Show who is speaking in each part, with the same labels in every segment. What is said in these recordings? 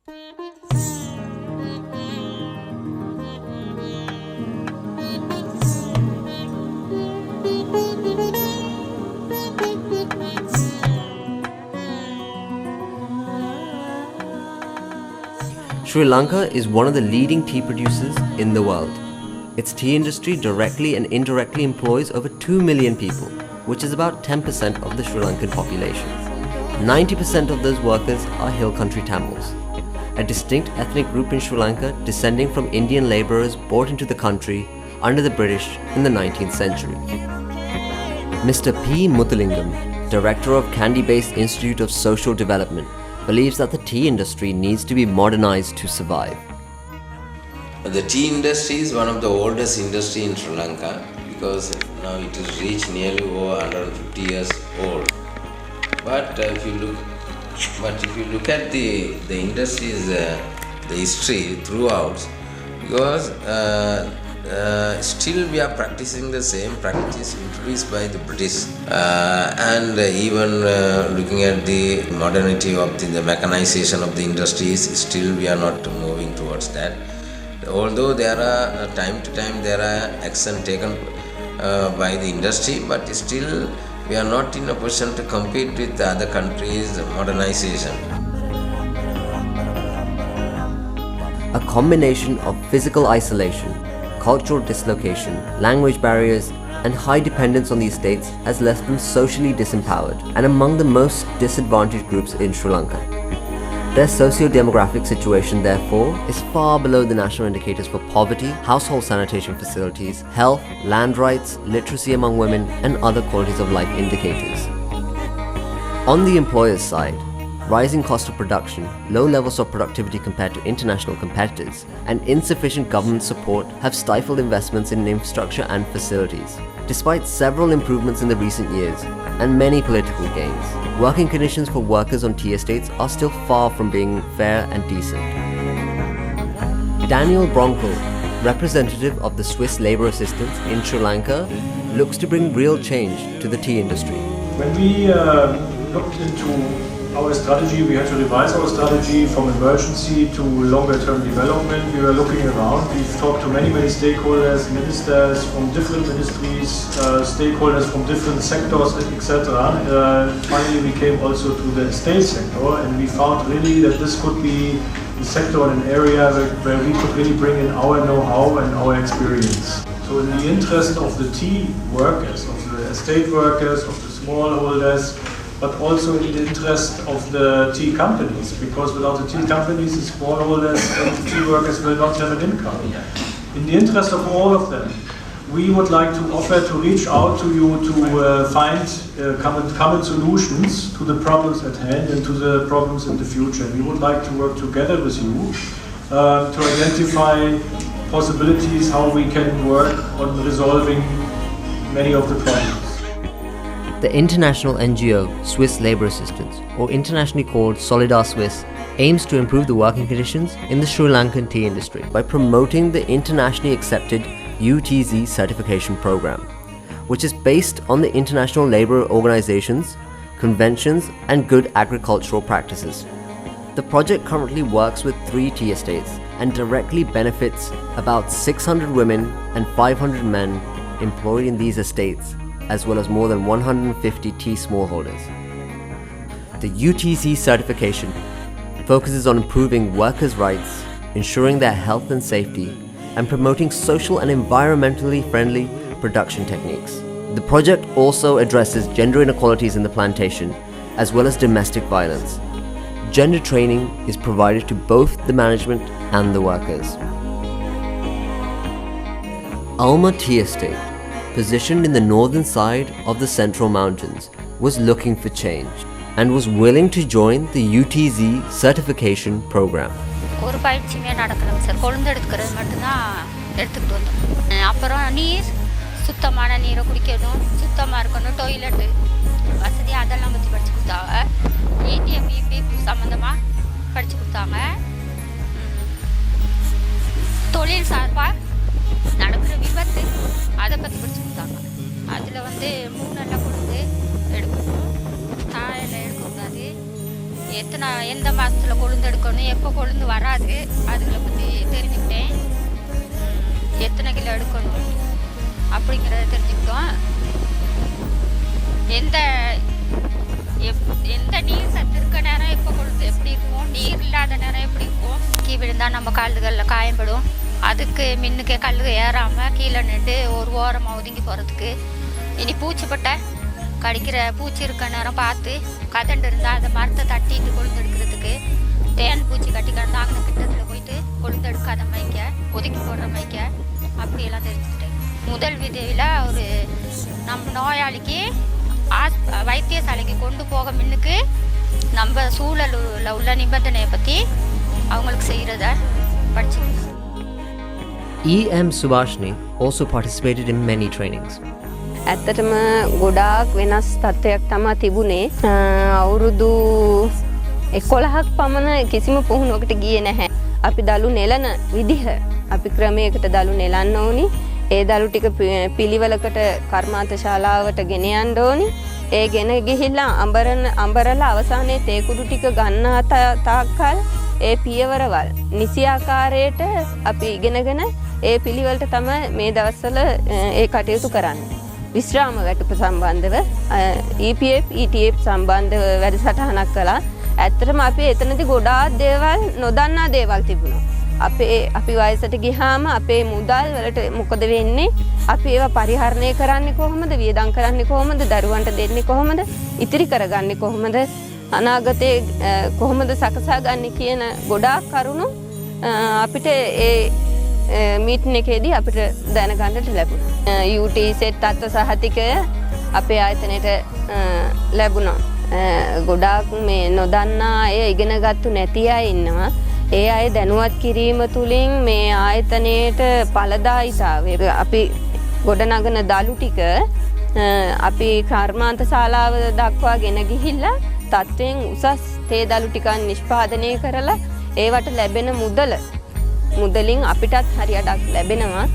Speaker 1: Sri Lanka is one of the leading tea producers in the world. Its tea industry directly and indirectly employs over 2 million people, which is about 10% of the Sri Lankan population. 90% of those workers are hill country Tamils, a distinct ethnic group in Sri Lanka descending from Indian labourers brought into the country under the British in the 19th century. Mr. P. Muthulingam, director of Kandy-based Institute of Social Development, believes that the tea industry needs to be modernized to survive.
Speaker 2: The tea industry is one of the oldest industry in Sri Lanka because now it has reached nearly over 150 years old. But if you look at the industry's the history throughout, because still we are practicing the same practices introduced by the British, and even looking at the modernity of the mechanization of the industries, still we are not moving towards that. Although there are time to time there are action taken by the industry, but still we are not in a position to compete with the other countries' modernization.
Speaker 1: A combination of physical isolation, cultural dislocation, language barriers, and high dependence on the estates has left them socially disempowered and among the most disadvantaged groups in Sri Lanka. Their socio-demographic situation, therefore, is far below the national indicators for poverty, household sanitation facilities, health, land rights, literacy among women, and other qualities of life indicators. On the employer's side, rising cost of production, low levels of productivity compared to international competitors, and insufficient government support have stifled investments in infrastructure and facilities. Despite several improvements in the recent years and many political gains, working conditions for workers on tea estates are still far from being fair and decent. Daniel Bronkel, representative of the Swiss Labour Assistance in Sri Lanka, looks to bring real change to the tea industry.
Speaker 3: When we looked into our strategy, we had to revise our strategy from emergency to longer term development. We were looking around, we've talked to many stakeholders, ministers from different ministries, stakeholders from different sectors, etc. Finally we came also to the estate sector, and we found really that this could be a sector and an area where we could really bring in our know-how and our experience. So in the interest of the tea workers, of the estate workers, of the smallholders, but also in the interest of the tea companies, because without the tea companies, the smallholders and the tea workers will not have an income. In the interest of all of them, we would like to offer to reach out to you to find common solutions to the problems at hand and to the problems in the future. We would like to work together with you to identify possibilities how we can work on resolving many of the problems.
Speaker 1: The international NGO Swiss Labour Assistance, or internationally called Solidar Suisse, aims to improve the working conditions in the Sri Lankan tea industry by promoting the internationally accepted UTZ certification program, which is based on the international labour organizations, conventions, and good agricultural practices. The project currently works with 3 tea estates and directly benefits about 600 women and 500 men employed in these estates, as well as more than 150 tea smallholders. The UTZ certification focuses on improving workers' rights, ensuring their health and safety, and promoting social and environmentally friendly production techniques. The project also addresses gender inequalities in the plantation, as well as domestic violence. Gender training is provided to both the management and the workers. Alma Tea Estate, positioned in the northern side of the Central Mountains, was looking for change and was willing to join the UTZ certification program.
Speaker 4: ஒரு பயிற்சியுமே நடக்கணும் sir. கொழுந்து எடுக்கிறது மட்டும்தான் எடுத்துக்கிட்டு வந்தோம். அப்புறம் நீர், சுத்தமான நீரை குடிக்கணும், சுத்தமாக இருக்கணும், டாய்லெட்டு வசதி அதெல்லாம் பற்றி படித்து கொடுத்தாங்க. ETMP சம்மந்தமாக படித்து கொடுத்தாங்க. தொழில் சார்பாக நடக்கிற விபத்து அதை பற்றி படித்து கொடுத்தாங்க. அதில் மூணெல்லாம் கொடுத்து எடுக்கணும், தாழையில் எடுக்கக்கூடாது, எத்தனை நான் எந்த மாதத்தில் கொழுந்து எடுக்கணும், எப்போ கொழுந்து வராது, அதுகளை பற்றி தெரிஞ்சுக்கிட்டேன். எத்தனை கிலோ எடுக்கணும் அப்படிங்கிறத தெரிஞ்சுக்கிட்டோம். எந்த நீர் சத்து இருக்க நேரம் எப்போ கொழுந்து எப்படி இருக்கும், நீர் இல்லாத நேரம் எப்படி இருக்கும், கீ விழுந்தால் நம்ம கால்களில் காயம்படும், அதுக்கு மின்னுக்கே கல் ஏறாமல் கீழே நின்று ஒரு ஓரமாக ஒதுங்கி போகிறதுக்கு. இனி பூச்சிப்பட்ட கடிக்கிற பூச்சி இருக்க நேரம் பார்த்து கதண்டு இருந்தால் அதை மரத்தை தட்டிட்டு கொழுந்து எடுக்கிறதுக்கு, தேன் பூச்சி கட்டி கிடந்து அங்கே கிட்டத்தில் போயிட்டு கொழுந்து எடுக்காத மைக்க, ஒதுக்கி போடுற மைக்க, அப்படியெல்லாம் தெரிஞ்சுக்கிட்டேன். முதல் விதையில் ஒரு நம்ம நோயாளிக்கு வைத்தியசாலைக்கு கொண்டு போக முன்னுக்கு நம்ம சூழலில் உள்ள நிபந்தனையை பற்றி அவங்களுக்கு செய்கிறத படிச்சுக்கணும்.
Speaker 1: E.M. Subhashni also participated in many trainings.
Speaker 5: ඇත්තටම ගොඩාක් වෙනස් තත්ත්වයක් තමා තිබුණේ. අවුරුදු 11ක් පමණ කිසිම පුහුණුවකට ගියේ නැහැ. අපි දළු නෙලන විදිහ අපි ක්‍රමයකට දළු නෙලන්න ඕනි. ඒ දළු ටික පිළිවෙලකට කර්මාන්ත ශාලාවට ගෙන යන්න ඕනි. ඒ ගෙන ගිහිල්ලා අඹරලා අවසානයේ තේ කුඩු ටික ගන්නා තාක්කල් ඒ පියවරවල් නිසි ආකාරයට අපි ඉගෙනගෙන ඒ පිළිවෙලට තමයි මේ දවස්වල ඒ කටයුතු කරන්නේ. විශ්‍රාම වැටුප සම්බන්ධව EPF ETF සම්බන්ධව වැඩසටහනක් කළා. ඇත්තටම අපි එතනදී ගොඩාක් දේවල් නොදන්නා දේවල් තිබුණා. අපි වයසට ගියාම අපේ මුදල් වලට මොකද වෙන්නේ? අපි ඒවා පරිහරණය කරන්නේ කොහොමද? වියදම් කරන්නේ කොහොමද? දරුවන්ට දෙන්නේ කොහොමද? ඉතිරි කරගන්නේ කොහොමද? අනාගතේ කොහොමද සකසා ගන්න කියන ගොඩාක් කරුණු අපිට ඒ මීටින් එකේදී අපිට දැනගන්නට ලැබුණා. UTZ තත්ත්ව සහතිකය අපේ ආයතනයට ලැබුණා. ගොඩාක් මේ නොදන්නා අය ඉගෙනගත්තු නැති අය ඉන්නවා. ඒ අය දැනුවත් කිරීම තුළින් මේ ආයතනයේට ඵලදායීතාවය අපි ගොඩනගන දළු ටික අපි කර්මාන්ත ශාලාව දක්වා ගෙන ගිහිල්ලා තත්ත්වයෙන් උසස් තේ දළු ටිකක් නිෂ්පාදනය කරලා ඒවට ලැබෙන මුදලින් අපිටත් හරියටක් ලැබෙනවා.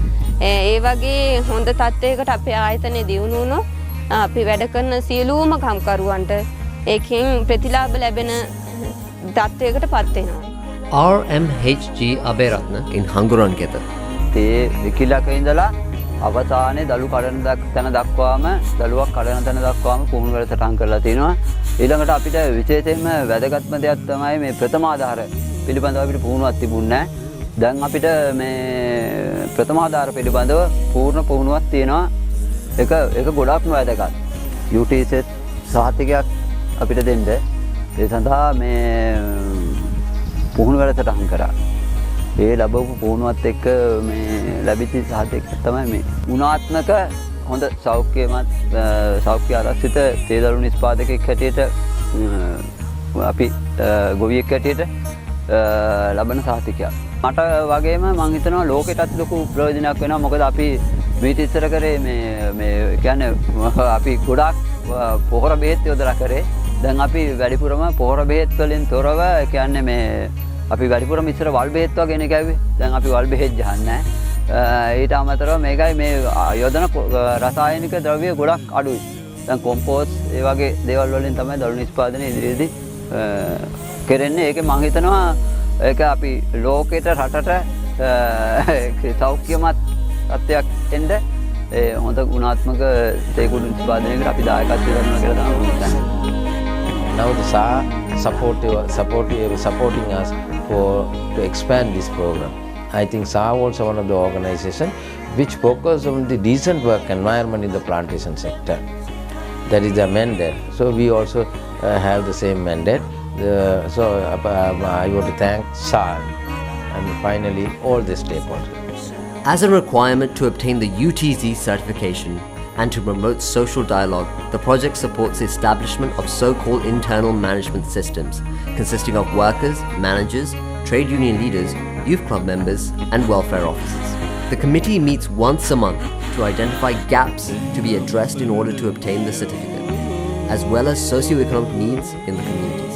Speaker 5: ඒ වගේ හොඳ තත්ත්වයකට අපේ ආයතනය දියුණු වුණොත් අපි වැඩ කරන සියලුම කම්කරුවන්ට ඒකෙන් ප්‍රතිලාභ ලැබෙන තත්ත්වයකට පත් වෙනවා.
Speaker 1: R.M.H.G. Aberatna in Hanguranketa.
Speaker 6: තේ විකිලක ඉඳලා අවසානයේ දළු කඩන තැන දක්වාම දළුවක් කඩන තැන දක්වාම පුහුණු වැඩසටහන් කරලා තිනවා. ඊළඟට අපිට විශේෂයෙන්ම වැදගත්ම දෙයක් තමයි මේ ප්‍රථම ආධාර පිළිබඳව අපිට පුහුණුවක් තිබුණේ නැහැ. දැන් අපිට මේ ප්‍රථම ආධාර පිළිබඳව පූර්ණ පුහුණුවක් තියෙනවා. ඒක ගොඩක්ම වැදගත්. UTZ සහතිකයක් අපිට දෙන්න. ඒ සඳහා මේ පුහුණු වැඩසටහන් කරා. ඒ ලැබපු පුහුණුවත් එක්ක මේ ලැබිච්ච සහතිකයක් තමයි මේ. ගුණාත්මක හොඳ සෞඛ්‍ය ආරක්ෂිත තේ දළු නිෂ්පාදකයෙක් හැටියට අපි ගොවියෙක් හැටියට ලබන සහතිකයක්. මට වගේම මම හිතනවා ලෝකෙටත් ලොකු ප්‍රයෝජනයක් වෙනවා. මොකද අපි මේ ඉස්සර කරේ මේ කියන්නේ අපි ගොඩාක් පොහොර බෙහෙත් යොදලා කරේ. දැන් අපි වැඩිපුරම පොහොර බෙහෙත් වලින් තොරව කියන්නේ මේ අපි වැඩිපුරම ඉස්සර වල් බෙහෙත් වගේ කැව්වේ. දැන් අපි වල් බෙහෙත් ගහන්නේ නැහැ. ඊට අමතරව මේකයි මේ යොදන රසායනික ද්‍රව්‍ය ගොඩක් අඩුයි. දැන් කොම්පෝස්ට් ඒ වගේ දේවල් වලින් තමයි දළු නිෂ්පාදනය ඉදිරියේදී කරන්නේ. ඒකේ මම හිතනවා ඒක අපි ලෝකෙට රටට සෞඛ්‍යමත් තත්ත්වයක් එන්න හොඳ ගුණාත්මක තේ කුඩු නිෂ්පාදනයකට අපි දායකත්වය කරනවා කියලා තමයි මම හිතන්නේ.
Speaker 2: Now the SA supporting us to expand this program. I think SA also one of the organization which focus on the decent work environment in the plantation sector. That is the mandate. So we also have the same mandate. So I want to thank SA and finally all the stakeholders.
Speaker 1: As a requirement to obtain the UTZ certification and to promote social dialogue, the project supports the establishment of so-called internal management systems consisting of workers, managers, trade union leaders, youth club members and welfare officers. The committee meets once a month to identify gaps to be addressed in order to obtain the certificate, as well as socio-economic needs in the community.